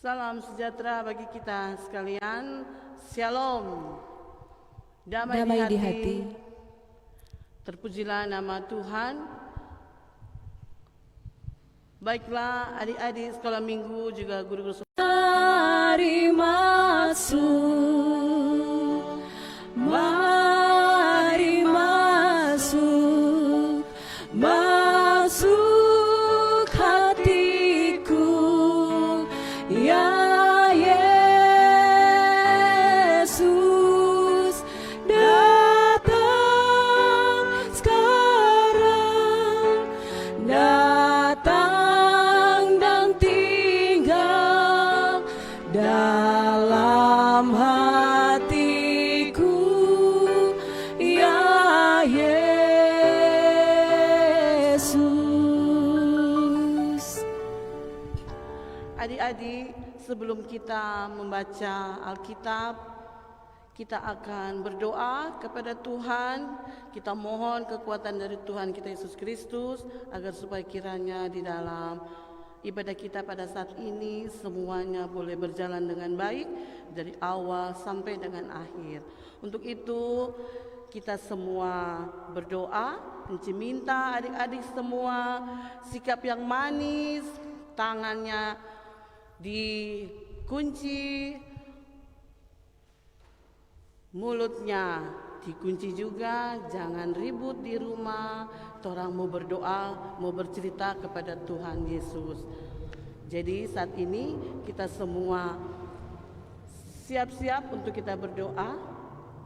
Salam sejahtera bagi kita sekalian. Shalom. Damai di hati. Terpujilah nama Tuhan. Baiklah adik-adik sekolah minggu juga guru-guru. Mari masuk, mari masuk, masuk hatiku, ya Yesus, datang sekarang, datang dan tinggal dalam hatiku, ya Yesus. Adik-adik, sebelum kita membaca Alkitab, kita akan berdoa kepada Tuhan. Kita mohon kekuatan dari Tuhan kita Yesus Kristus agar supaya kiranya di dalam ibadah kita pada saat ini semuanya boleh berjalan dengan baik dari awal sampai dengan akhir. Untuk itu kita semua berdoa, minta adik-adik semua sikap yang manis, tangannya dikunci, mulutnya dikunci juga, jangan ribut di rumah. Orang mau berdoa, mau bercerita kepada Tuhan Yesus. Jadi saat ini kita semua siap-siap untuk kita berdoa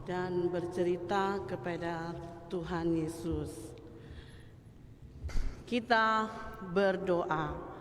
dan bercerita kepada Tuhan Yesus. Kita berdoa.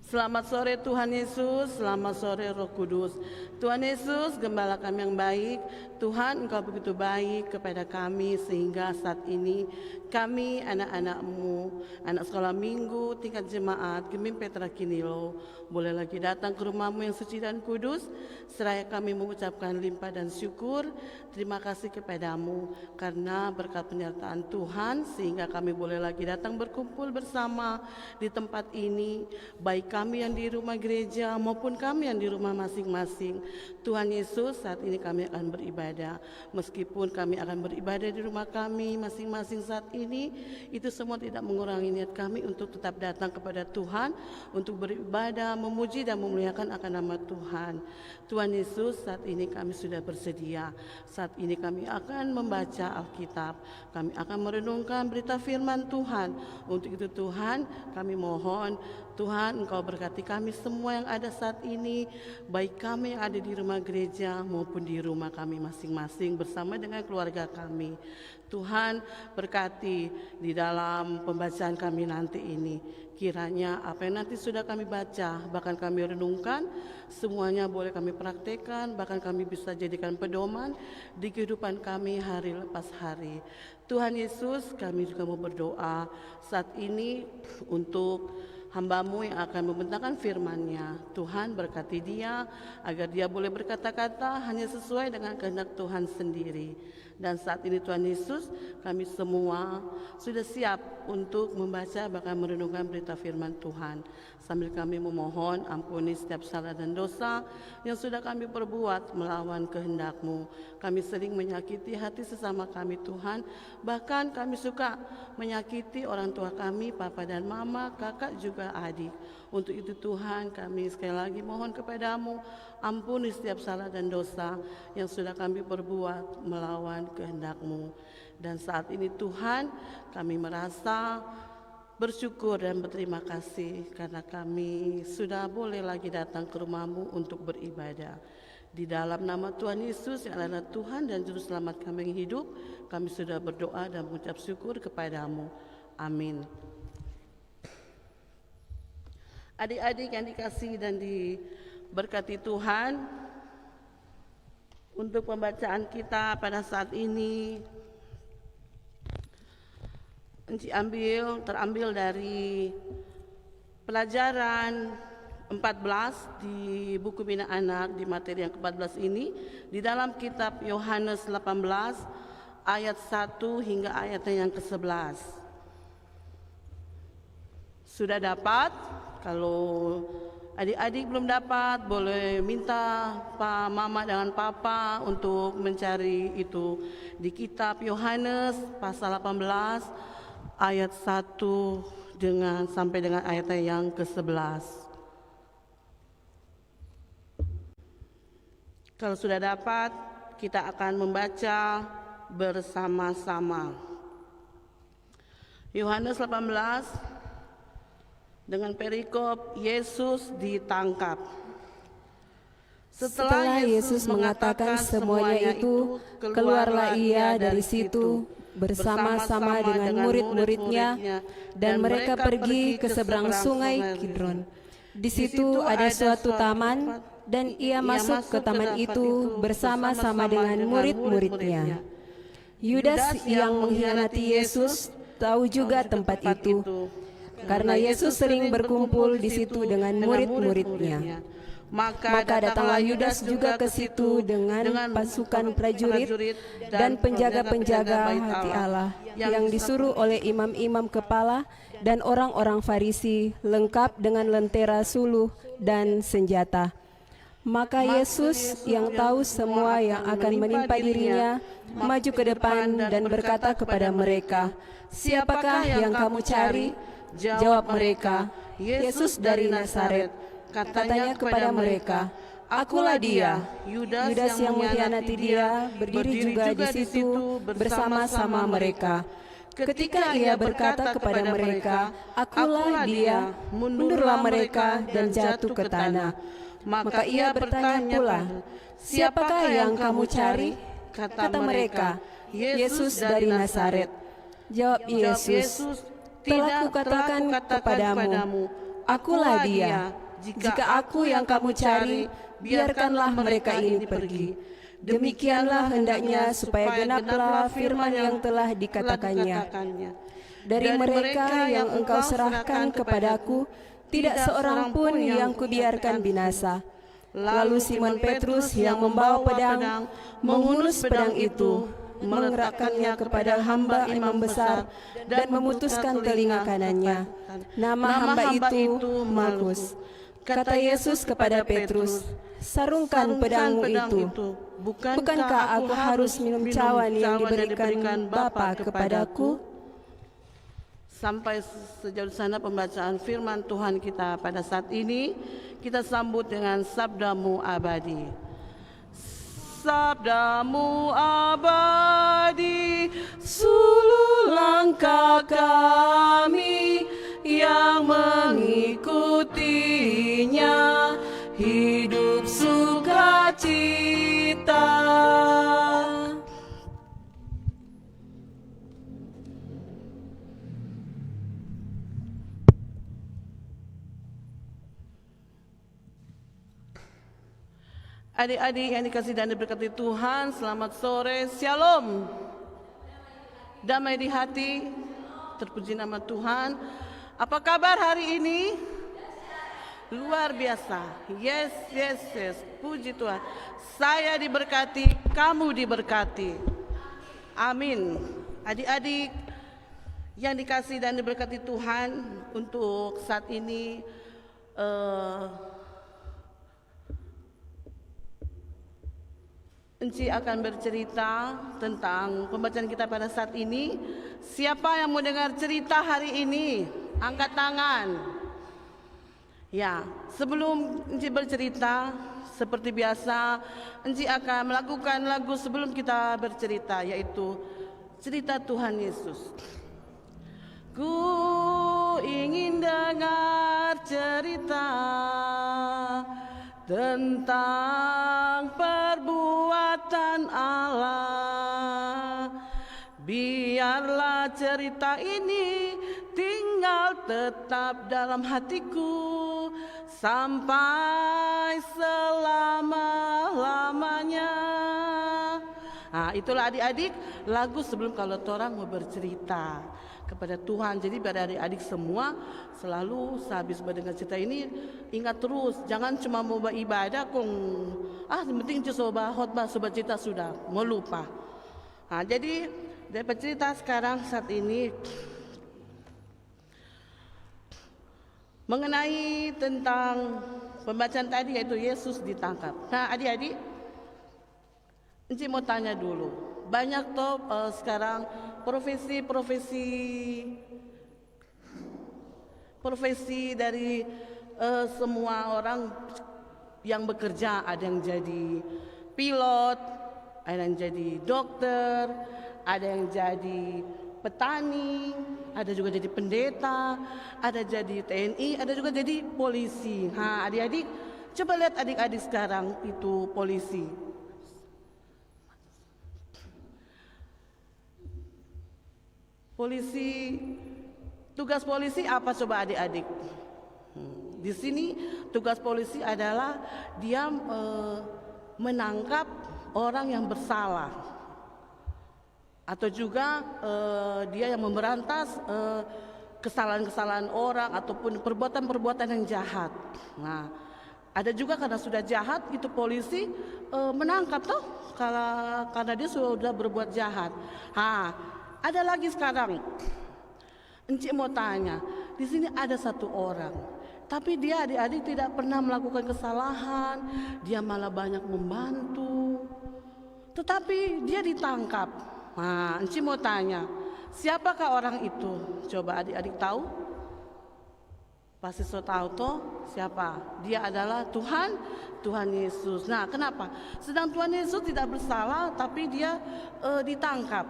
Selamat sore Tuhan Yesus, selamat sore Roh Kudus. Tuhan Yesus, gembala kami yang baik, Tuhan Engkau begitu baik kepada kami sehingga saat ini kami anak-anak-Mu, anak sekolah minggu, tingkat jemaat, Gemim Petra Kinilo, boleh lagi datang ke rumah-Mu yang suci dan kudus. Seraya kami mengucapkan limpah dan syukur, terima kasih kepadamu karena berkat penyertaan Tuhan sehingga kami boleh lagi datang berkumpul bersama di tempat ini, baik kami yang di rumah gereja maupun kami yang di rumah masing-masing. Tuhan Yesus, saat ini kami akan beribadah. Meskipun kami akan beribadah di rumah kami masing-masing saat ini, itu semua tidak mengurangi niat kami untuk tetap datang kepada Tuhan, untuk beribadah, memuji dan memuliakan akan nama Tuhan. Tuhan Yesus, saat ini kami sudah bersedia. Saat ini kami akan membaca Alkitab. Kami akan merenungkan berita firman Tuhan. Untuk itu Tuhan, kami mohon Tuhan Engkau berkati kami semua yang ada saat ini, baik kami yang ada di rumah gereja maupun di rumah kami masing-masing bersama dengan keluarga kami. Tuhan berkati di dalam pembacaan kami nanti ini. Kiranya apa yang nanti sudah kami baca, bahkan kami renungkan, semuanya boleh kami praktekkan, bahkan kami bisa jadikan pedoman di kehidupan kami hari lepas hari. Tuhan Yesus, kami juga mau berdoa saat ini untuk hamba-Mu yang akan membentangkan firman-Nya. Tuhan berkati dia agar dia boleh berkata-kata hanya sesuai dengan kehendak Tuhan sendiri. Dan saat ini Tuhan Yesus, kami semua sudah siap untuk membaca bahkan merenungkan berita firman Tuhan. Sambil kami memohon ampuni setiap salah dan dosa yang sudah kami perbuat melawan kehendak-Mu. Kami sering menyakiti hati sesama kami Tuhan, bahkan kami suka menyakiti orang tua kami, papa dan mama, kakak juga adik. Untuk itu Tuhan, kami sekali lagi mohon kepadamu, ampuni setiap salah dan dosa yang sudah kami perbuat melawan kehendak-Mu. Dan saat ini Tuhan, kami merasa bersyukur dan berterima kasih karena kami sudah boleh lagi datang ke rumah-Mu untuk beribadah. Di dalam nama Tuhan Yesus yang adalah Tuhan dan Juru Selamat kami yang hidup, kami sudah berdoa dan mengucap syukur kepadamu. Amin. Adik-adik yang dikasihi dan diberkati Tuhan, untuk pembacaan kita pada saat ini terambil dari pelajaran 14 di buku Bina Anak di materi yang ke-14 ini, di dalam kitab Yohanes 18 ayat 1 hingga ayat yang ke-11. Sudah dapat? Kalau Adik-adik belum dapat, boleh minta Pak Mama dengan Papa untuk mencari itu di kitab Yohanes pasal 18 ayat 1 sampai dengan ayat yang ke-11. Kalau sudah dapat, kita akan membaca bersama-sama. Yohanes 18 dengan perikop Yesus ditangkap. Setelah Yesus mengatakan semuanya itu, keluarlah ia dari situ bersama-sama dengan murid-muridnya, dan mereka pergi ke seberang sungai Kidron. Di situ ada suatu taman, dan ia masuk ke taman itu bersama-sama dengan murid-muridnya. Yudas yang mengkhianati Yesus tahu juga tempat itu, karena Yesus sering berkumpul di situ dengan murid-muridnya. Maka datanglah Yudas juga ke situ dengan pasukan prajurit dan penjaga-penjaga hati Allah yang disuruh oleh imam-imam kepala dan orang-orang Farisi, lengkap dengan lentera suluh dan senjata. Maka Yesus yang tahu semua yang akan menimpa dirinya, maju ke depan dan berkata kepada mereka, "Siapakah yang kamu cari?" Jawab mereka, "Yesus dari Nazaret." Katanya kepada mereka, "Akulah dia." Yudas yang mengkhianati dia berdiri juga di situ bersama-sama mereka. Ketika ia berkata kepada mereka, "Akulah dia," mundurlah mereka dan jatuh ke tanah. Maka ia bertanya pula, "Siapakah yang kamu cari?" Kata mereka, "Yesus dari Nazaret." Jawab Yesus, "Telah kukatakan kepadamu, akulah dia. Jika aku yang kamu cari, biarkanlah mereka ini pergi." Demikianlah hendaknya supaya genaplah firman yang telah dikatakannya, "Dari mereka yang engkau serahkan kepadaku, tidak seorang pun yang kubiarkan binasa." Lalu Simon Petrus yang membawa pedang menghunus pedang itu, mengerakkannya kepada hamba imam besar dan memutuskan telinga kanannya. Nama hamba itu Malkus. Kata Yesus kepada Petrus, "Sarungkan pedangmu itu. Bukankah aku harus minum cawan yang diberikan Bapa kepadaku?" Sampai sejauh sana pembacaan firman Tuhan kita pada saat ini. Kita sambut dengan sabdamu abadi. Sabdamu abadi, suluh langkah kami yang mengikutinya, hidup sukacita. Adik-adik yang dikasihi dan diberkati Tuhan, selamat sore, shalom. Damai di hati, terpuji nama Tuhan. Apa kabar hari ini? Luar biasa. Yes, yes, yes. Puji Tuhan. Saya diberkati, kamu diberkati. Amin. Adik-adik yang dikasihi dan diberkati Tuhan, untuk saat ini Enci akan bercerita tentang pembacaan kita pada saat ini. Siapa yang mau dengar cerita hari ini? Angkat tangan. Ya, sebelum Enci bercerita, seperti biasa, Enci akan melakukan lagu sebelum kita bercerita, yaitu cerita Tuhan Yesus. Ku ingin dengar cerita tentang perbuatan Allah. Biarlah cerita ini tinggal tetap dalam hatiku sampai selama-lamanya. Nah, itulah adik-adik lagu sebelum kalau orang mau bercerita kepada Tuhan. Jadi pada adik-adik semua selalu sehabis mendengar cerita ini ingat terus, jangan cuma mau beribadah kong yang penting coba khotbah sobat cerita sudah mau lupa. Nah, jadi dapat cerita sekarang saat ini mengenai tentang pembacaan tadi, yaitu Yesus ditangkap. Nah, adik-adik, Enci mau tanya dulu, banyak toh sekarang profesi dari semua orang yang bekerja. Ada yang jadi pilot, ada yang jadi dokter, ada yang jadi petani, ada juga jadi pendeta, ada jadi TNI, ada juga jadi polisi. Nah, adik-adik, coba lihat adik-adik sekarang itu polisi. Tugas polisi apa coba adik-adik? Di sini tugas polisi adalah dia menangkap orang yang bersalah, atau juga dia yang memberantas kesalahan-kesalahan orang ataupun perbuatan-perbuatan yang jahat. Nah, ada juga karena sudah jahat itu polisi menangkap toh karena dia sudah berbuat jahat. Ada lagi sekarang, Enci mau tanya, di sini ada satu orang, tapi dia adik-adik tidak pernah melakukan kesalahan, dia malah banyak membantu, tetapi dia ditangkap. Nah, Enci mau tanya, siapakah orang itu? Coba adik-adik tahu? Pasti so tahu toh siapa? Dia adalah Tuhan Yesus. Nah, kenapa? Sedang Tuhan Yesus tidak bersalah, tapi dia ditangkap.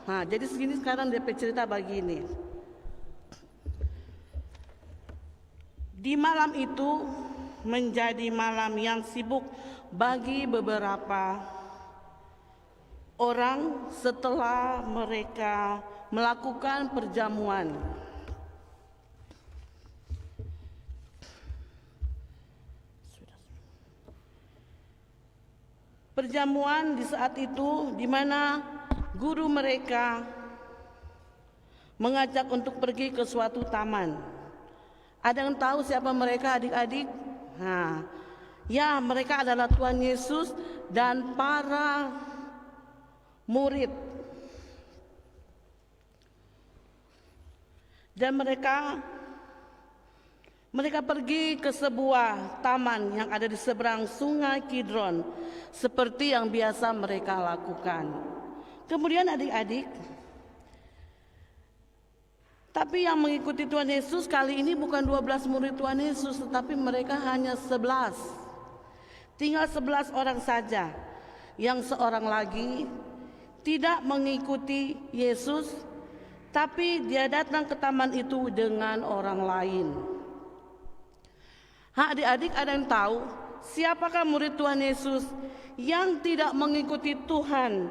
Nah, jadi segini sekarang DP cerita begini. Di malam itu menjadi malam yang sibuk bagi beberapa orang setelah mereka melakukan perjamuan. Perjamuan di saat itu di mana guru mereka mengajak untuk pergi ke suatu taman. Ada yang tahu siapa mereka adik-adik? Nah, ya, mereka adalah Tuhan Yesus dan para murid. Dan mereka pergi ke sebuah taman yang ada di seberang sungai Kidron, seperti yang biasa mereka lakukan. Kemudian adik-adik, tapi yang mengikuti Tuhan Yesus kali ini bukan 12 murid Tuhan Yesus, tetapi mereka hanya 11. Tinggal 11 orang saja. Yang seorang lagi tidak mengikuti Yesus, tapi dia datang ke taman itu dengan orang lain. Adik-adik, ada yang tahu siapakah murid Tuhan Yesus yang tidak mengikuti Tuhan?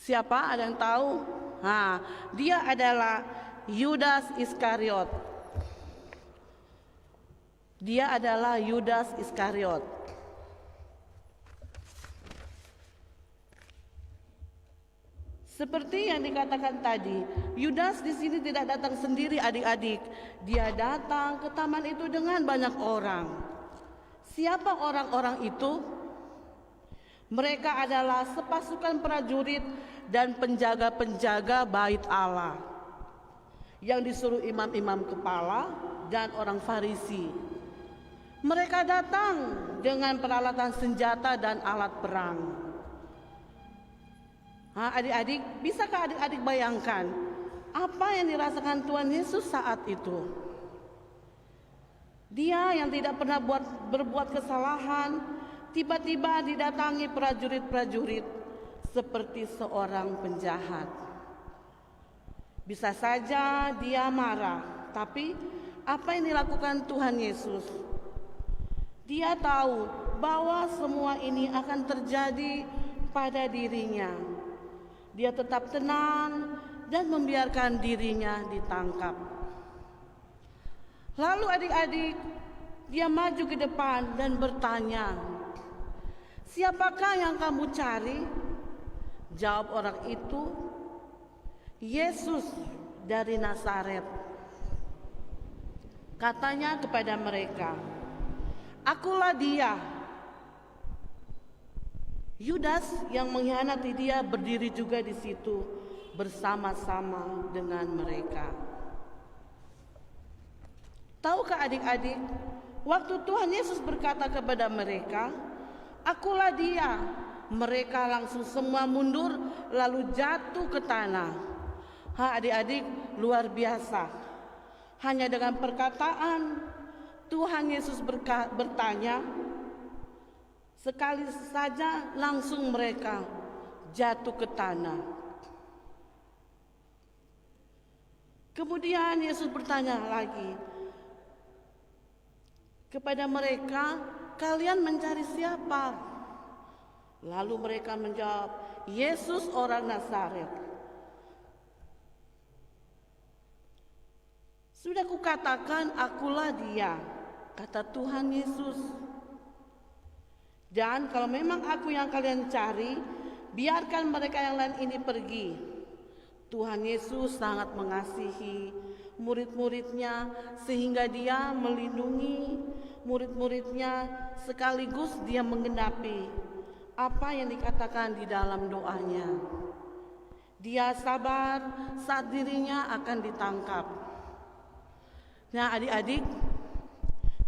Siapa? Ada yang tahu? Dia adalah Yudas Iskariot. Dia adalah Yudas Iskariot. Seperti yang dikatakan tadi, Yudas di sini tidak datang sendiri adik-adik. Dia datang ke taman itu dengan banyak orang. Siapa orang-orang itu? Mereka adalah sepasukan prajurit dan penjaga-penjaga bait Allah yang disuruh imam-imam kepala dan orang Farisi. Mereka datang dengan peralatan senjata dan alat perang. Adik-adik, bisakah adik-adik bayangkan apa yang dirasakan Tuhan Yesus saat itu? Dia yang tidak pernah berbuat kesalahan, tiba-tiba didatangi prajurit-prajurit seperti seorang penjahat. Bisa saja dia marah, tapi apa yang dilakukan Tuhan Yesus? Dia tahu bahwa semua ini akan terjadi pada dirinya. Dia tetap tenang dan membiarkan dirinya ditangkap. Lalu adik-adik, dia maju ke depan dan bertanya, "Siapakah yang kamu cari?" Jawab orang itu, "Yesus dari Nazaret." Katanya kepada mereka, "Akulah dia." Yudas yang mengkhianati dia berdiri juga di situ bersama-sama dengan mereka. Tahukah adik-adik, waktu Tuhan Yesus berkata kepada mereka, "Akulah dia," mereka langsung semua mundur lalu jatuh ke tanah. Adik-adik, luar biasa. Hanya dengan perkataan Tuhan Yesus bertanya, sekali saja langsung mereka jatuh ke tanah. Kemudian Yesus bertanya lagi kepada mereka, "Kalian mencari siapa?" Lalu mereka menjawab, "Yesus orang Nazaret." "Sudah kukatakan, akulah dia," kata Tuhan Yesus. "Dan kalau memang aku yang kalian cari, biarkan mereka yang lain ini pergi." Tuhan Yesus sangat mengasihi murid-muridnya sehingga dia melindungi murid-muridnya, sekaligus dia menggenapi apa yang dikatakan di dalam doanya. Dia sabar saat dirinya akan ditangkap. Nah adik-adik,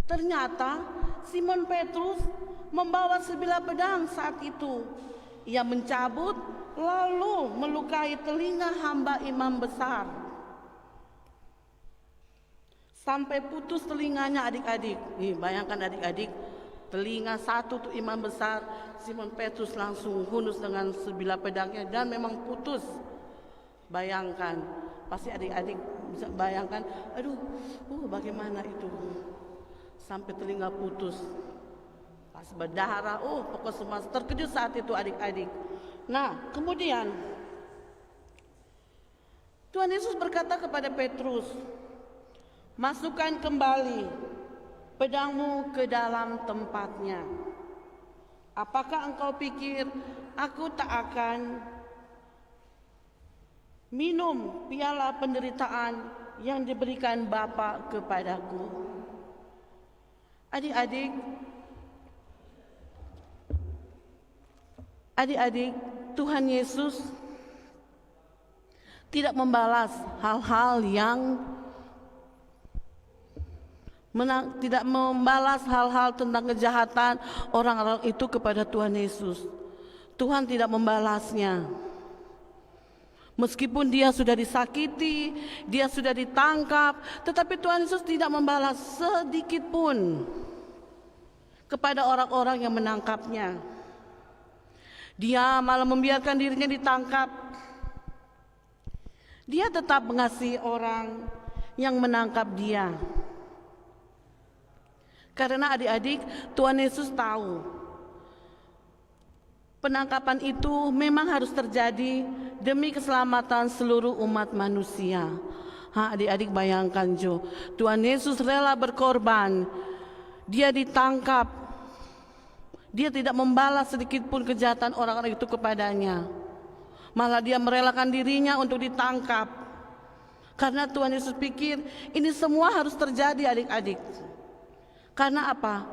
ternyata Simon Petrus membawa sebilah pedang saat itu. Ia mencabut lalu melukai telinga hamba imam besar. Sampai putus telinganya adik-adik. Nih, bayangkan adik-adik, telinga satu tuh imam besar, Simon Petrus langsung hunus dengan sebilah pedangnya dan memang putus. Bayangkan, pasti adik-adik bisa bayangkan, aduh, bagaimana itu, sampai telinga putus, pas berdarah, pokoknya semua terkejut saat itu adik-adik. Nah, kemudian Tuhan Yesus berkata kepada Petrus, "Masukkan kembali pedangmu ke dalam tempatnya. Apakah engkau pikir aku tak akan minum piala penderitaan yang diberikan Bapa kepadaku?" Adik-adik, Tuhan Yesus tidak membalas hal-hal tentang kejahatan orang-orang itu kepada Tuhan Yesus. Tuhan tidak membalasnya. Meskipun dia sudah disakiti, dia sudah ditangkap, tetapi Tuhan Yesus tidak membalas sedikit pun kepada orang-orang yang menangkapnya. Dia malah membiarkan dirinya ditangkap. Dia tetap mengasihi orang yang menangkap dia. Karena adik-adik, Tuhan Yesus tahu penangkapan itu memang harus terjadi demi keselamatan seluruh umat manusia. Adik-adik bayangkan Tuhan Yesus rela berkorban. Dia ditangkap. Dia tidak membalas sedikit pun kejahatan orang-orang itu kepadanya. Malah dia merelakan dirinya untuk ditangkap. Karena Tuhan Yesus pikir ini semua harus terjadi adik-adik. Karena apa?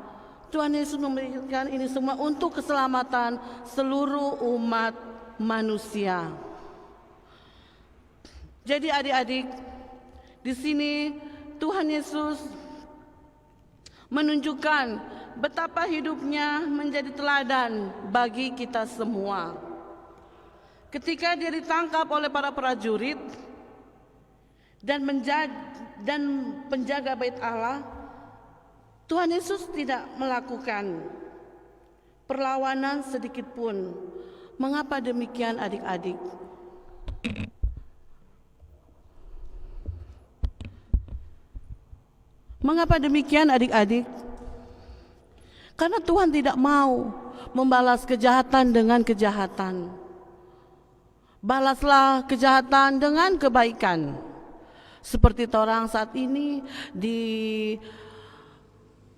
Tuhan Yesus memberikan ini semua untuk keselamatan seluruh umat manusia. Jadi adik-adik, di sini Tuhan Yesus menunjukkan betapa hidupnya menjadi teladan bagi kita semua. Ketika dia ditangkap oleh para prajurit dan penjaga bait Allah, Tuhan Yesus tidak melakukan perlawanan sedikit pun. Mengapa demikian adik-adik? Mengapa demikian adik-adik? Karena Tuhan tidak mau membalas kejahatan dengan kejahatan. Balaslah kejahatan dengan kebaikan. Seperti orang saat ini di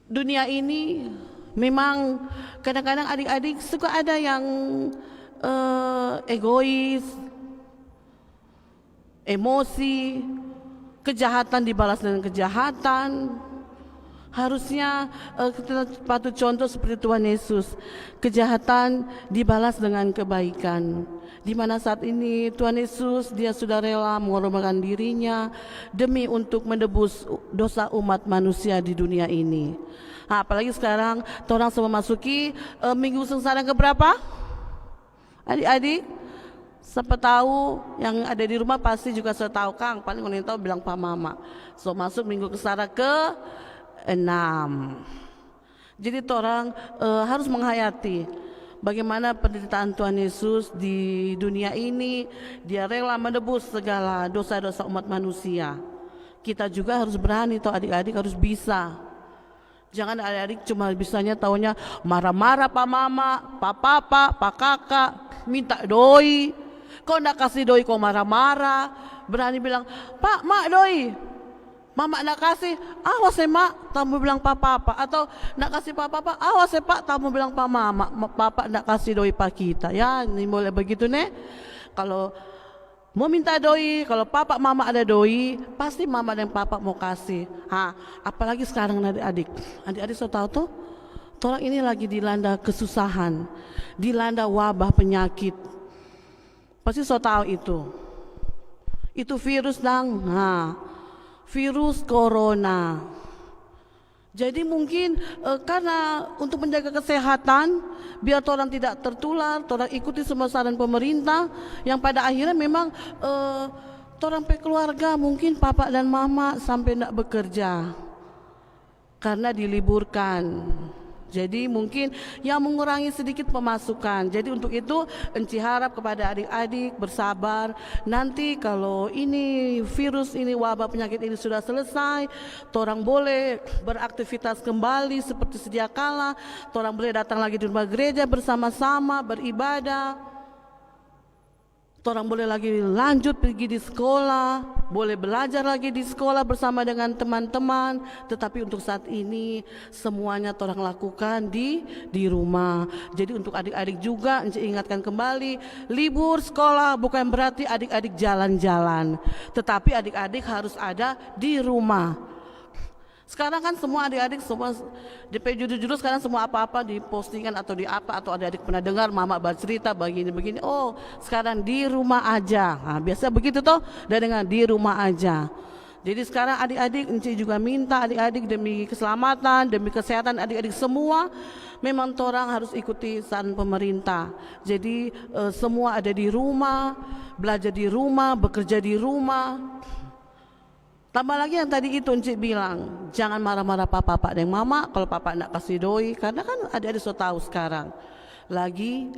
dunia ini, memang kadang-kadang adik-adik suka ada yang egois, emosi, kejahatan dibalas dengan kejahatan. Harusnya kita patut contoh seperti Tuhan Yesus. Kejahatan dibalas dengan kebaikan. Di mana saat ini Tuhan Yesus dia sudah rela mengorbankan dirinya demi untuk menebus dosa umat manusia di dunia ini. Nah, apalagi sekarang orang semua masuki minggu sengsara ke berapa? Adik-adik, siapa tahu yang ada di rumah pasti juga sudah tahu, Kang. Paling orang tahu bilang Pak Mama. So masuk minggu sengsara ke 6. Jadi orang harus menghayati bagaimana penderitaan Tuhan Yesus di dunia ini. Dia rela menebus segala dosa-dosa umat manusia. Kita juga harus berani, toh adik-adik harus bisa. Jangan adik-adik cuma bisanya taunya marah-marah Pak Mama, Pak Papa, Pak Kakak, minta doi. Kau ndak kasih doi kau marah-marah. Berani bilang Pak, Mak doi. Mama nak kasih, awas ya Mak, tamu bilang Papa, atau nak kasih Papa, awas ya Pak, tamu bilang Pak Mama, Papa nak kasih doi Pak kita. Ya, ini boleh begitu nih. Kalau mau minta doi, kalau Papa Mama ada doi, pasti Mama dan Papa mau kasih. Apalagi sekarang adik-adik so tahu tuh, orang ini lagi dilanda kesusahan, dilanda wabah penyakit. Pasti so tahu itu. Itu virus dang. Virus corona. Jadi mungkin karena untuk menjaga kesehatan biar orang tidak tertular, orang ikuti semua saran pemerintah yang pada akhirnya memang orang keluarga mungkin papa dan mama sampai tidak bekerja karena diliburkan. Jadi mungkin yang mengurangi sedikit pemasukan. Jadi untuk itu Enci harap kepada adik-adik bersabar. Nanti kalau ini virus ini, wabah penyakit ini sudah selesai, orang boleh beraktivitas kembali seperti sedia kala. Orang boleh datang lagi di rumah gereja bersama-sama beribadah. Orang boleh lagi lanjut pergi di sekolah, boleh belajar lagi di sekolah bersama dengan teman-teman. Tetapi untuk saat ini semuanya orang lakukan di rumah. Jadi untuk adik-adik juga ingatkan kembali, libur sekolah bukan berarti adik-adik jalan-jalan, tetapi adik-adik harus ada di rumah. Sekarang kan semua adik-adik semua DP judul-judul sekarang semua apa-apa dipostingan atau di apa, atau adik-adik pernah dengar mama bercerita begini-begini. Oh, sekarang di rumah aja. Biasa begitu toh, dan dengan di rumah aja. Jadi sekarang adik-adik Enci juga minta adik-adik demi keselamatan, demi kesehatan adik-adik semua, memang orang harus ikuti saran pemerintah. Jadi semua ada di rumah, belajar di rumah, bekerja di rumah. Tambah lagi yang tadi itu Encik bilang, jangan marah-marah papa dan mama kalau papa nak kasih doi, karena kan adik-adik so tahu sekarang lagi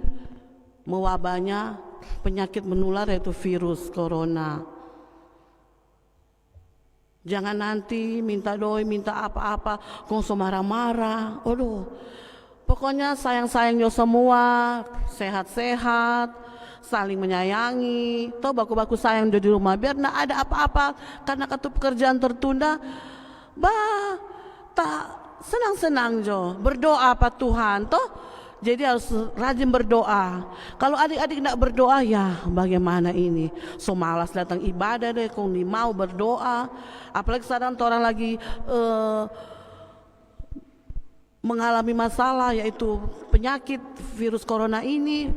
mewabahnya penyakit menular yaitu virus corona. Jangan nanti minta doi, minta apa-apa, kau so marah-marah. Pokoknya sayang-sayang yo semua, sehat-sehat, saling menyayangi, toh baku-baku sayang di rumah biar nak ada apa-apa karena kartu pekerjaan tertunda. Tak senang-senang jo, berdoa Pak Tuhan toh. Jadi harus rajin berdoa. Kalau adik-adik nak berdoa ya bagaimana ini? So malas datang ibadah deh, kau ni mau berdoa. Apalagi sekarang orang lagi mengalami masalah yaitu penyakit virus corona ini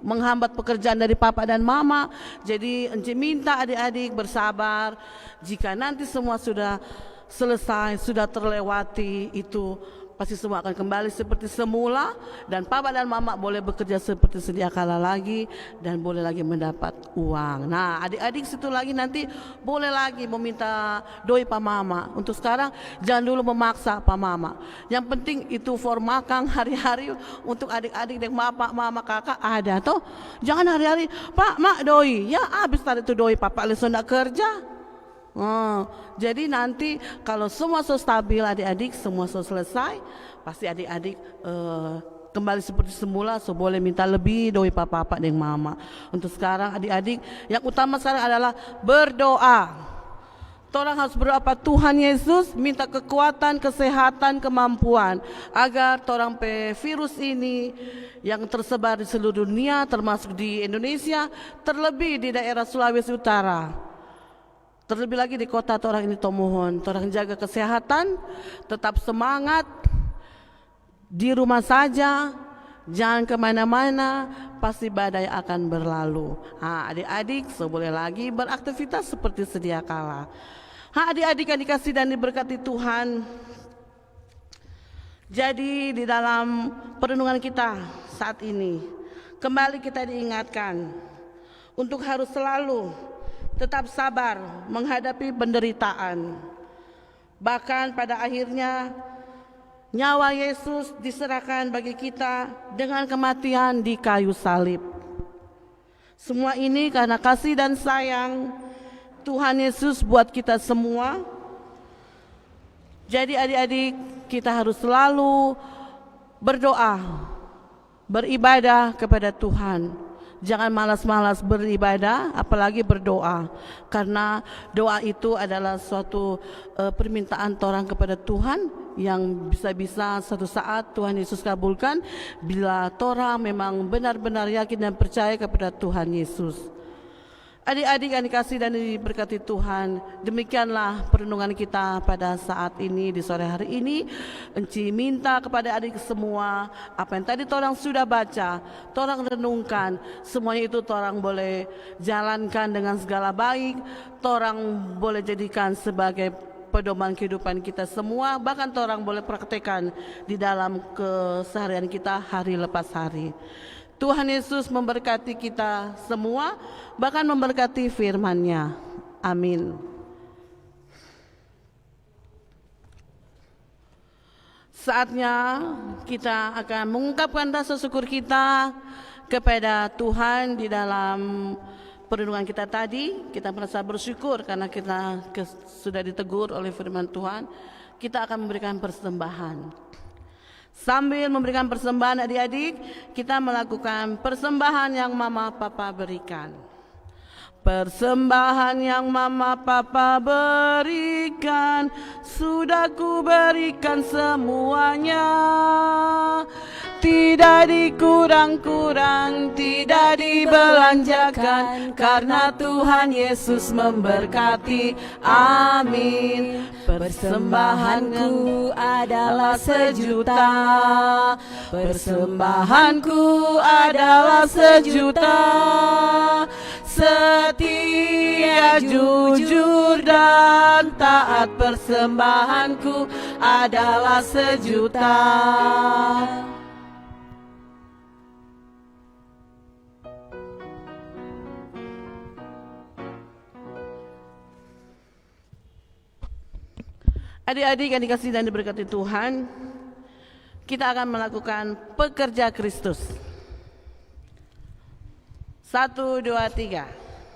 menghambat pekerjaan dari papa dan mama. Jadi Enci minta adik-adik bersabar. Jika nanti semua sudah selesai, sudah terlewati, itu pasti semua akan kembali seperti semula, dan papa dan mama boleh bekerja seperti sedia kala lagi dan boleh lagi mendapat uang. Nah, adik-adik situ lagi nanti boleh lagi meminta doi pak mama. Untuk sekarang jangan dulu memaksa pak mama. Yang penting itu formakan hari-hari untuk adik-adik dan mama kakak ada toh. Jangan hari-hari pak mak doi. Ya habis tadi itu doi papa leso nak kerja. Jadi nanti kalau semua so stabil adik-adik, semua so selesai, pasti adik-adik kembali seperti semula. So boleh minta lebih doi papa dan mama. Untuk sekarang adik-adik yang utama sekarang adalah berdoa. Orang harus berdoa pada Tuhan Yesus, minta kekuatan, kesehatan, kemampuan agar orang virus ini yang tersebar di seluruh dunia termasuk di Indonesia, terlebih di daerah Sulawesi Utara, Terlebih lagi di kota torang ini mohon, torang jaga kesehatan, tetap semangat, di rumah saja, jangan kemana-mana, pasti badai akan berlalu. Adik-adik boleh lagi beraktivitas seperti sedia kala. Adik-adik yang dikasih dan diberkati Tuhan, jadi di dalam perenungan kita saat ini, kembali kita diingatkan untuk harus selalu tetap sabar menghadapi penderitaan. Bahkan pada akhirnya nyawa Yesus diserahkan bagi kita dengan kematian di kayu salib. Semua ini karena kasih dan sayang Tuhan Yesus buat kita semua. Jadi adik-adik, kita harus selalu berdoa, beribadah kepada Tuhan. Jangan malas-malas beribadah, apalagi berdoa. Karena doa itu adalah suatu permintaan orang kepada Tuhan yang bisa-bisa suatu saat Tuhan Yesus kabulkan bila orang memang benar-benar yakin dan percaya kepada Tuhan Yesus. Adik-adik yang dikasih dan diberkati Tuhan, demikianlah perenungan kita pada saat ini, di sore hari ini. Enci minta kepada adik semua, apa yang tadi torang sudah baca, torang renungkan, semuanya itu torang boleh jalankan dengan segala baik, torang boleh jadikan sebagai pedoman kehidupan kita semua, bahkan torang boleh praktekkan di dalam keseharian kita hari lepas hari. Tuhan Yesus memberkati kita semua, bahkan memberkati firman-Nya. Amin. Saatnya kita akan mengungkapkan rasa syukur kita kepada Tuhan di dalam perenungan kita tadi. Kita merasa bersyukur karena kita sudah ditegur oleh firman Tuhan. Kita akan memberikan persembahan. Sambil memberikan persembahan adik-adik, kita melakukan persembahan yang mama papa berikan. Persembahan yang mama papa berikan, sudah ku berikan semuanya. Tidak dikurang-kurang, tidak dibelanjakan, karena Tuhan Yesus memberkati. Amin. Persembahanku adalah 1.000.000, persembahanku adalah 1.000.000. Setia, jujur dan taat, persembahanku adalah 1.000.000. Adik-adik yang dikasihi dan diberkati Tuhan, kita akan melakukan pekerja Kristus. 1, 2, 3.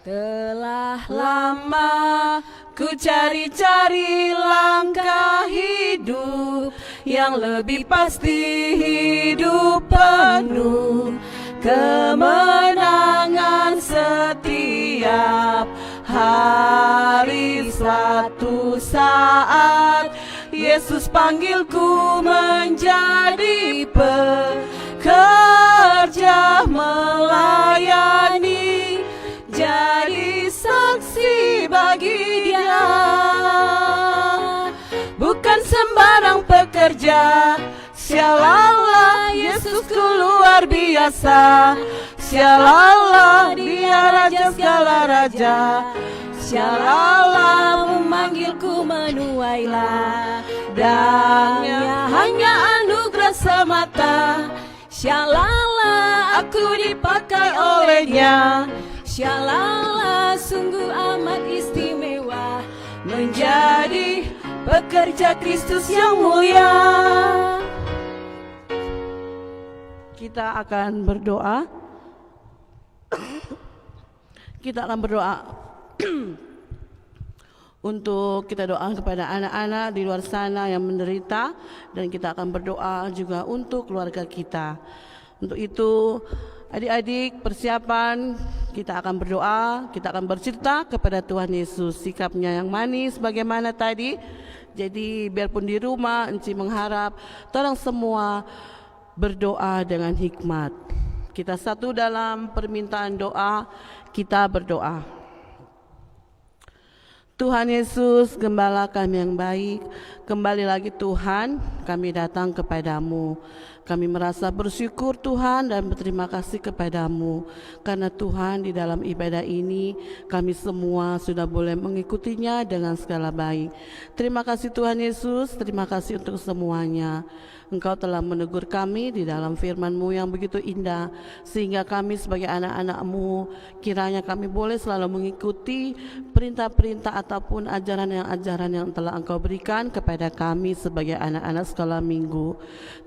Telah lama ku cari-cari langkah hidup yang lebih pasti, hidup penuh kemenangan setiap hari. Suatu saat Yesus panggilku menjadi pekerja, melayani, jadi saksi bagi Dia. Bukan sembarang pekerja, sialalah Yesusku luar biasa. Sialalah Dia Raja segala raja. Sialalah memanggilku menuailah, dannya hanya anugerah semata. Sialalah aku dipakai olehnya. Sialalah sungguh amat istimewa, menjadi pekerja Kristus yang mulia. Kita akan berdoa. Kita akan berdoa untuk kita doa kepada anak-anak di luar sana yang menderita, dan kita akan berdoa juga untuk keluarga kita. Untuk itu adik-adik persiapan, kita akan berdoa, kita akan bercerita kepada Tuhan Yesus sikapnya yang manis bagaimana tadi. Jadi biarpun di rumah Enci mengharap tolong semua berdoa dengan hikmat. Kita satu dalam permintaan doa, kita berdoa. Tuhan Yesus, Gembala kami yang baik, kembali lagi Tuhan, kami datang kepadamu. Kami merasa bersyukur Tuhan dan berterima kasih kepadamu, karena Tuhan di dalam ibadah ini kami semua sudah boleh mengikutinya dengan segala baik. Terima kasih Tuhan Yesus, terima kasih untuk semuanya. Engkau telah menegur kami di dalam firman-Mu yang begitu indah, sehingga kami sebagai anak-anak-Mu, kiranya kami boleh selalu mengikuti perintah-perintah ataupun ajaran yang telah Engkau berikan kepada kami sebagai anak-anak sekolah minggu.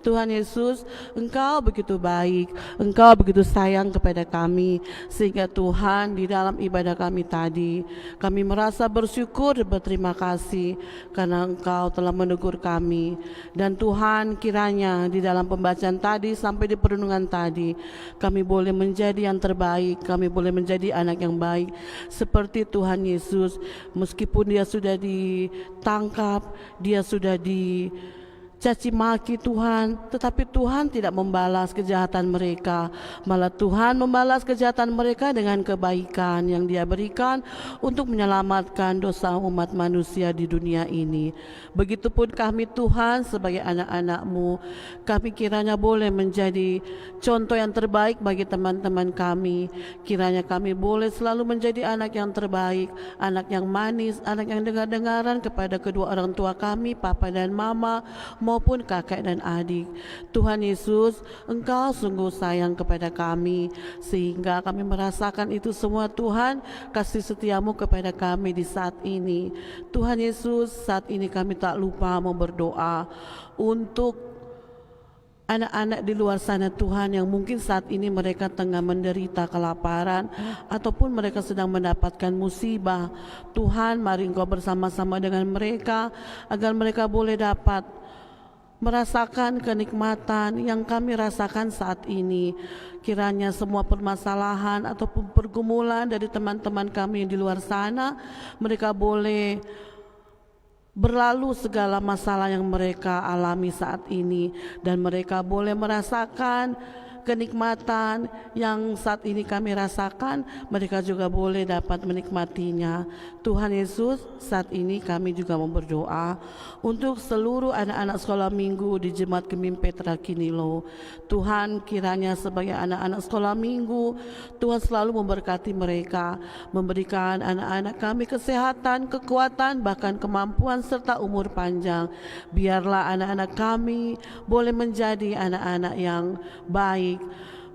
Tuhan Yesus, Engkau begitu baik, Engkau begitu sayang kepada kami, sehingga Tuhan di dalam ibadah kami tadi, kami merasa bersyukur dan berterima kasih karena Engkau telah menegur kami. Dan Tuhan, kiranya di dalam pembacaan tadi sampai di perenungan tadi, kami boleh menjadi yang terbaik, kami boleh menjadi anak yang baik seperti Tuhan Yesus. Meskipun dia sudah ditangkap, dia sudah caci maki Tuhan, tetapi Tuhan tidak membalas kejahatan mereka, malah Tuhan membalas kejahatan mereka dengan kebaikan yang Dia berikan untuk menyelamatkan dosa umat manusia di dunia ini. Begitupun kami Tuhan sebagai anak-anak-Mu, kami kiranya boleh menjadi contoh yang terbaik bagi teman-teman kami. Kiranya kami boleh selalu menjadi anak yang terbaik, anak yang manis, anak yang dengar-dengaran kepada kedua orang tua kami, papa dan mama, maupun kakak dan adik. Tuhan Yesus, Engkau sungguh sayang kepada kami, sehingga kami merasakan itu semua Tuhan, kasih setiamu kepada kami di saat ini. Tuhan Yesus, saat ini kami tak lupa mau berdoa untuk anak-anak di luar sana Tuhan, yang mungkin saat ini mereka tengah menderita kelaparan ataupun mereka sedang mendapatkan musibah. Tuhan, mari Engkau bersama-sama dengan mereka agar mereka boleh dapat merasakan kenikmatan yang kami rasakan saat ini. Kiranya semua permasalahan ataupun pergumulan dari teman-teman kami yang di luar sana, mereka boleh berlalu segala masalah yang mereka alami saat ini, dan mereka boleh merasakan kenikmatan yang saat ini kami rasakan, mereka juga boleh dapat menikmatinya. Tuhan Yesus, saat ini kami juga mau berdoa untuk seluruh anak-anak sekolah minggu di Jemaat Gemim Petra Kinilo. Tuhan, kiranya sebagai anak-anak sekolah minggu, Tuhan selalu memberkati mereka, memberikan anak-anak kami kesehatan, kekuatan, bahkan kemampuan serta umur panjang. Biarlah anak-anak kami boleh menjadi anak-anak yang baik,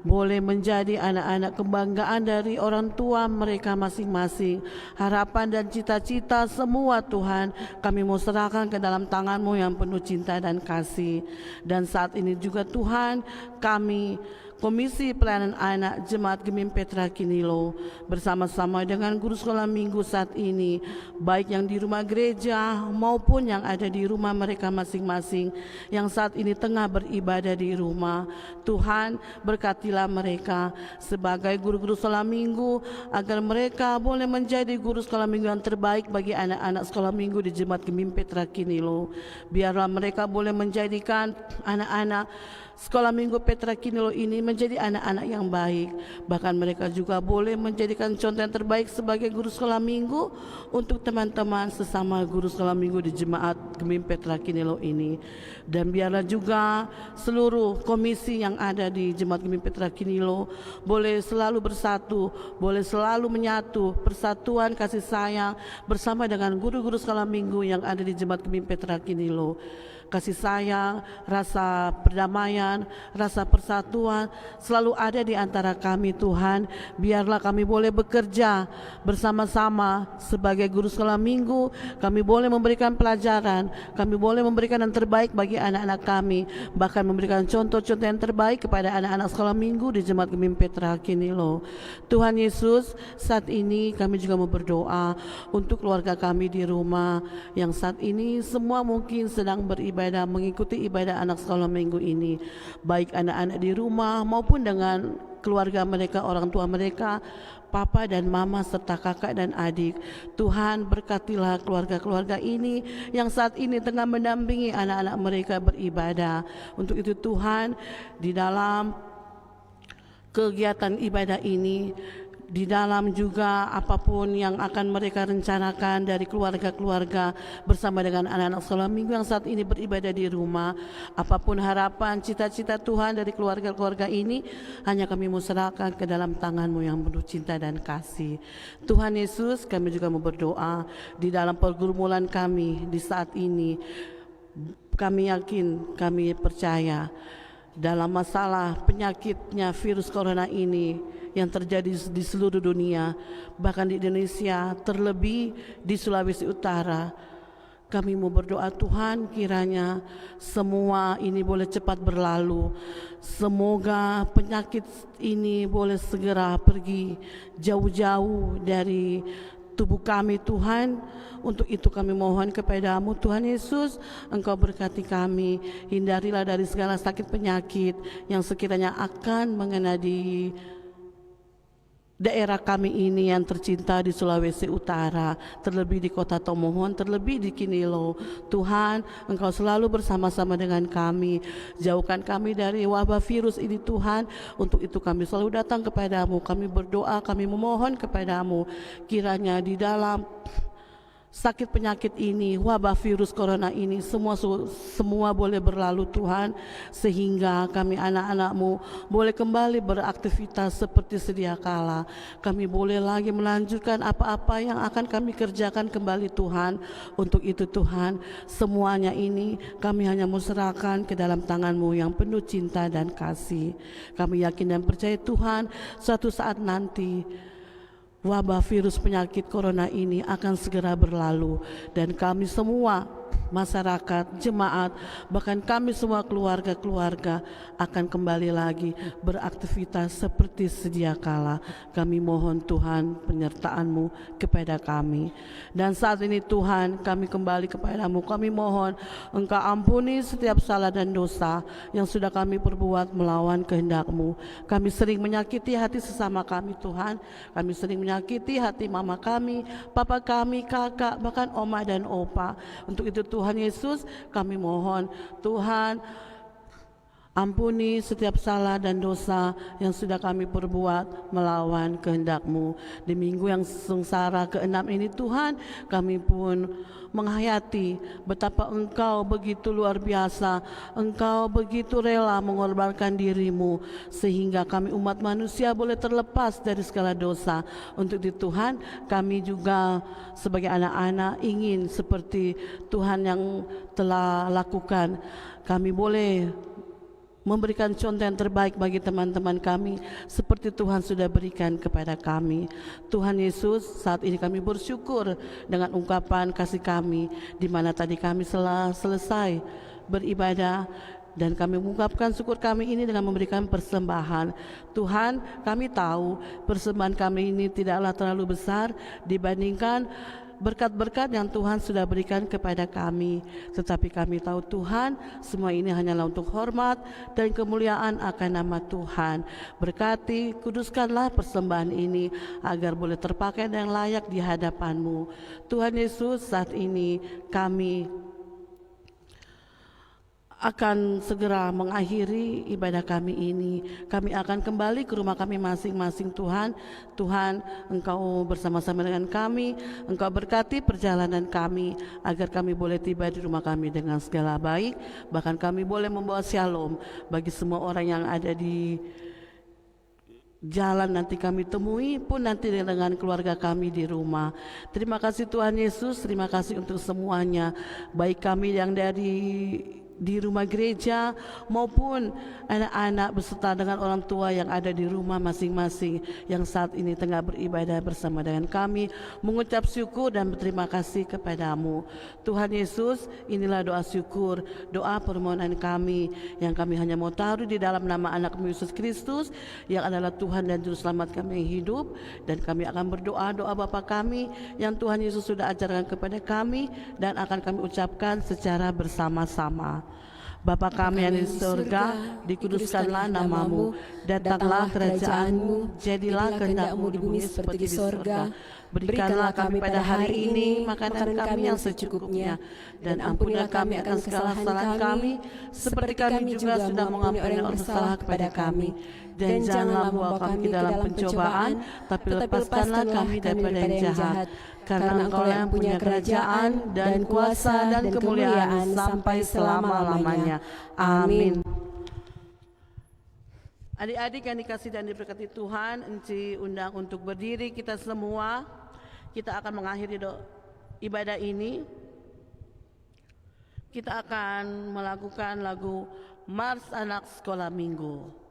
boleh menjadi anak-anak kebanggaan dari orang tua mereka masing-masing. Harapan dan cita-cita semua Tuhan kami mau serahkan ke dalam tangan-Mu yang penuh cinta dan kasih. Dan saat ini juga Tuhan, kami Komisi Pelayanan Anak Jemaat Gemim Petra Kinilo bersama-sama dengan guru sekolah minggu saat ini, baik yang di rumah gereja maupun yang ada di rumah mereka masing-masing, yang saat ini tengah beribadah di rumah. Tuhan, berkatilah mereka sebagai guru-guru sekolah minggu, agar mereka boleh menjadi guru sekolah minggu yang terbaik bagi anak-anak sekolah minggu di Jemaat Gemim Petra Kinilo. Biarlah mereka boleh menjadikan anak-anak sekolah minggu Petra Kinilo ini menjadi anak-anak yang baik. Bahkan mereka juga boleh menjadikan contoh yang terbaik sebagai guru sekolah minggu untuk teman-teman sesama guru sekolah minggu di Jemaat Gemim Petra Kinilo ini. Dan biarlah juga seluruh komisi yang ada di Jemaat Gemim Petra Kinilo boleh selalu bersatu, boleh selalu menyatu, persatuan kasih sayang bersama dengan guru-guru sekolah minggu yang ada di Jemaat Gemim Petra Kinilo. Kasih sayang, rasa perdamaian, rasa persatuan selalu ada di antara kami Tuhan. Biarlah kami boleh bekerja bersama-sama sebagai guru sekolah minggu. Kami boleh memberikan pelajaran, kami boleh memberikan yang terbaik bagi anak-anak kami, bahkan memberikan contoh-contoh yang terbaik kepada anak-anak sekolah minggu di Jemaat Gemim Petra Kinilo. Tuhan Yesus, saat ini kami juga mau berdoa untuk keluarga kami di rumah yang saat ini semua mungkin sedang beribadah, mengikuti ibadah anak sekolah minggu ini, baik anak-anak di rumah maupun dengan keluarga mereka, orang tua mereka, papa dan mama serta kakak dan adik. Tuhan, berkatilah keluarga-keluarga ini yang saat ini tengah mendampingi anak-anak mereka beribadah. Untuk itu Tuhan, di dalam kegiatan ibadah ini, di dalam juga apapun yang akan mereka rencanakan dari keluarga-keluarga bersama dengan anak-anak sekolah minggu yang saat ini beribadah di rumah. Apapun harapan, cita-cita Tuhan dari keluarga-keluarga ini, hanya kami mau serahkan ke dalam tangan-Mu yang penuh cinta dan kasih. Tuhan Yesus, kami juga mau berdoa di dalam pergumulan kami di saat ini. Kami yakin, kami percaya dalam masalah penyakitnya virus corona ini yang terjadi di seluruh dunia, bahkan di Indonesia, terlebih di Sulawesi Utara. Kami mau berdoa Tuhan, kiranya semua ini boleh cepat berlalu. Semoga penyakit ini boleh segera pergi jauh-jauh dari tubuh kami Tuhan. Untuk itu kami mohon kepada-Mu Tuhan Yesus, Engkau berkati kami, hindarilah dari segala sakit penyakit yang sekiranya akan mengena di daerah kami ini yang tercinta di Sulawesi Utara, terlebih di kota Tomohon, terlebih di Kinilo. Tuhan, Engkau selalu bersama-sama dengan kami. Jauhkan kami dari wabah virus ini Tuhan. Untuk itu kami selalu datang kepada-Mu. Kami berdoa, kami memohon kepada-Mu. Kiranya di dalam sakit penyakit ini, wabah virus corona ini, semua boleh berlalu Tuhan, sehingga kami anak-anak-Mu boleh kembali beraktivitas seperti sedia kala. Kami boleh lagi melanjutkan apa-apa yang akan kami kerjakan kembali Tuhan. Untuk itu Tuhan, semuanya ini kami hanya mau serahkan ke dalam tangan-Mu yang penuh cinta dan kasih. Kami yakin dan percaya Tuhan, suatu saat nanti wabah virus penyakit corona ini akan segera berlalu, dan kami semua masyarakat, jemaat, bahkan kami semua keluarga-keluarga akan kembali lagi beraktivitas seperti sedia kala. Kami mohon Tuhan penyertaan-Mu kepada kami. Dan saat ini Tuhan, kami kembali kepada-Mu. Kami mohon Engkau ampuni setiap salah dan dosa yang sudah kami perbuat melawan kehendak-Mu. Kami sering menyakiti hati sesama kami Tuhan. Kami sering menyakiti hati mama kami, papa kami, kakak, bahkan oma dan opa. Untuk itu Tuhan Yesus, kami mohon Tuhan ampuni setiap salah dan dosa yang sudah kami perbuat melawan kehendak-Mu. Di minggu yang sengsara ke-6 ini Tuhan, kami pun menghayati betapa Engkau begitu luar biasa, Engkau begitu rela mengorbankan diri-Mu, sehingga kami umat manusia boleh terlepas dari segala dosa. Untuk itu Tuhan, kami juga sebagai anak-anak ingin seperti Tuhan yang telah lakukan, kami boleh memberikan contoh yang terbaik bagi teman-teman kami seperti Tuhan sudah berikan kepada kami. Tuhan Yesus, saat ini kami bersyukur dengan ungkapan kasih kami, di mana tadi kami selesai beribadah dan kami mengungkapkan syukur kami ini dengan memberikan persembahan. Tuhan, kami tahu persembahan kami ini tidaklah terlalu besar dibandingkan berkat-berkat yang Tuhan sudah berikan kepada kami. Tetapi kami tahu Tuhan, semua ini hanyalah untuk hormat dan kemuliaan akan nama Tuhan. Berkati, kuduskanlah persembahan ini agar boleh terpakai dan layak di hadapan-Mu. Tuhan Yesus, saat ini kami akan segera mengakhiri ibadah kami ini. Kami akan kembali ke rumah kami masing-masing Tuhan. Tuhan, Engkau bersama-sama dengan kami, Engkau berkati perjalanan kami, agar kami boleh tiba di rumah kami dengan segala baik. Bahkan kami boleh membawa shalom bagi semua orang yang ada di jalan nanti kami temui, pun nanti dengan keluarga kami di rumah. Terima kasih Tuhan Yesus, terima kasih untuk semuanya, baik kami yang di rumah gereja maupun anak-anak beserta dengan orang tua yang ada di rumah masing-masing yang saat ini tengah beribadah bersama dengan kami, mengucap syukur dan berterima kasih kepadamu. Tuhan Yesus, inilah doa syukur, doa permohonan kami yang kami hanya mau taruh di dalam nama anak-Mu Yesus Kristus yang adalah Tuhan dan Juru Selamat kami yang hidup. Dan kami akan berdoa doa Bapa kami yang Tuhan Yesus sudah ajarkan kepada kami dan akan kami ucapkan secara bersama-sama. Bapa kami yang di surga, dikuduskanlah nama-Mu, datanglah kerajaan-Mu, jadilah kehendak-Mu di bumi seperti di surga. Berikanlah kami pada hari ini makanan kami yang secukupnya, dan ampunilah kami akan kesalahan kami, seperti kami juga sudah mengampuni orang bersalah kepada kami. Dan janganlah membawa kami ke dalam pencobaan, tapi lepaskanlah kami daripada yang jahat. Karena Engkau yang punya kerajaan dan kuasa dan kemuliaan sampai selama-lamanya. Amin. Adik-adik yang dikasih dan diberkati Tuhan, Enci undang untuk berdiri kita semua. Kita akan mengakhiri ibadah ini. Kita akan melakukan lagu Mars Anak Sekolah Minggu.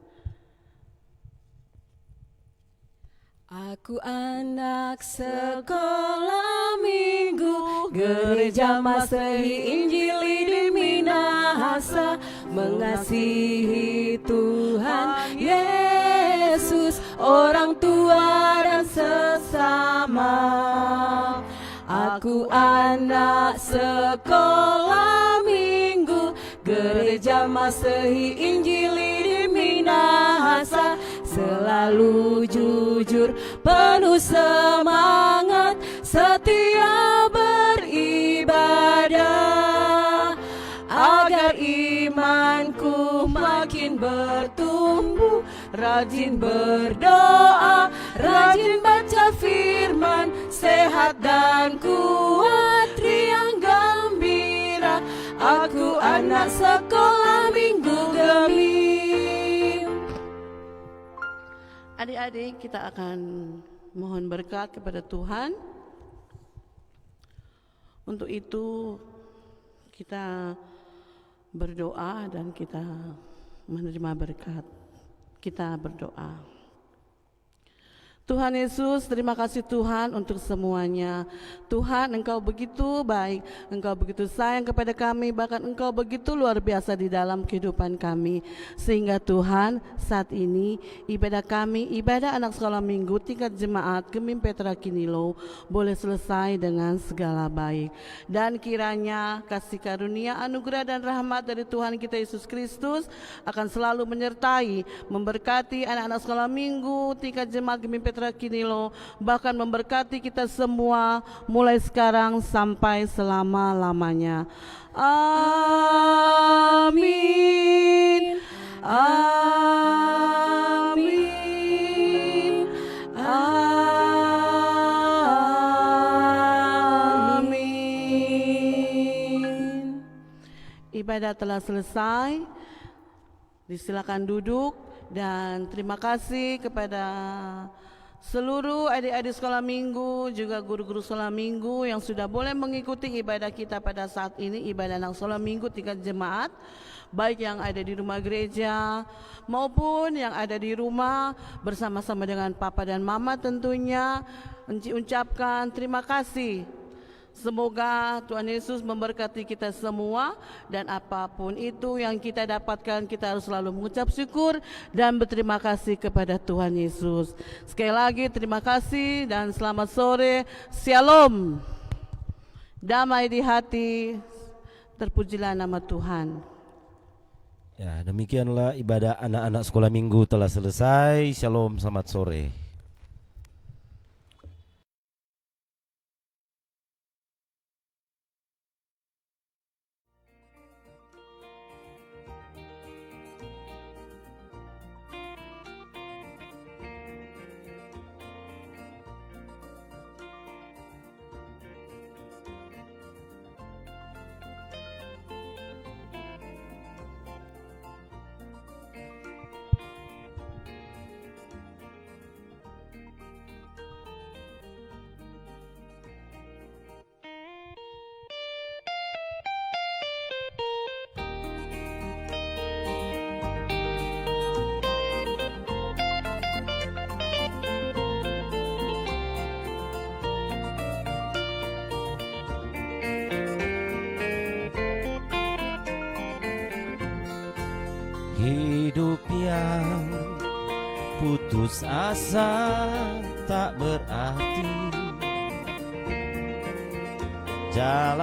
Aku anak sekolah minggu, gereja Masehi Injili di Minahasa, mengasihi Tuhan Yesus, orang tua dan sesama. Aku anak sekolah minggu, gereja Masehi Injili di Minahasa, selalu jujur, penuh semangat, setia beribadah, agar imanku makin bertumbuh, rajin berdoa, rajin baca firman, sehat dan kuat, riang gembira. Aku anak sekolah minggu Gemi. Adik-adik, kita akan mohon berkat kepada Tuhan. Untuk itu kita berdoa dan kita menerima berkat. Kita berdoa. Tuhan Yesus, terima kasih Tuhan untuk semuanya. Tuhan, Engkau begitu baik, Engkau begitu sayang kepada kami, bahkan Engkau begitu luar biasa di dalam kehidupan kami. Sehingga Tuhan, saat ini ibadah kami, ibadah anak sekolah minggu tingkat jemaat Gemim Petra Kinilo boleh selesai dengan segala baik. Dan kiranya kasih karunia, anugerah dan rahmat dari Tuhan kita Yesus Kristus akan selalu menyertai, memberkati anak-anak sekolah minggu tingkat jemaat Gemim Petra Kinilo, bahkan memberkati kita semua mulai sekarang sampai selama-lamanya. Amin. Amin. Amin. Ibadah telah selesai. Disilakan duduk dan terima kasih kepada seluruh adik-adik sekolah minggu, juga guru-guru sekolah minggu yang sudah boleh mengikuti ibadah kita pada saat ini, ibadah anak sekolah minggu tingkat jemaat, baik yang ada di rumah gereja maupun yang ada di rumah bersama-sama dengan papa dan mama tentunya. Enci ucapkan terima kasih. Semoga Tuhan Yesus memberkati kita semua, dan apapun itu yang kita dapatkan, kita harus selalu mengucap syukur dan berterima kasih kepada Tuhan Yesus. Sekali lagi terima kasih dan selamat sore. Shalom. Damai di hati, terpujilah nama Tuhan. Ya, demikianlah ibadah anak-anak sekolah minggu telah selesai. Shalom, selamat sore. Hidup yang putus asa tak berarti, jalan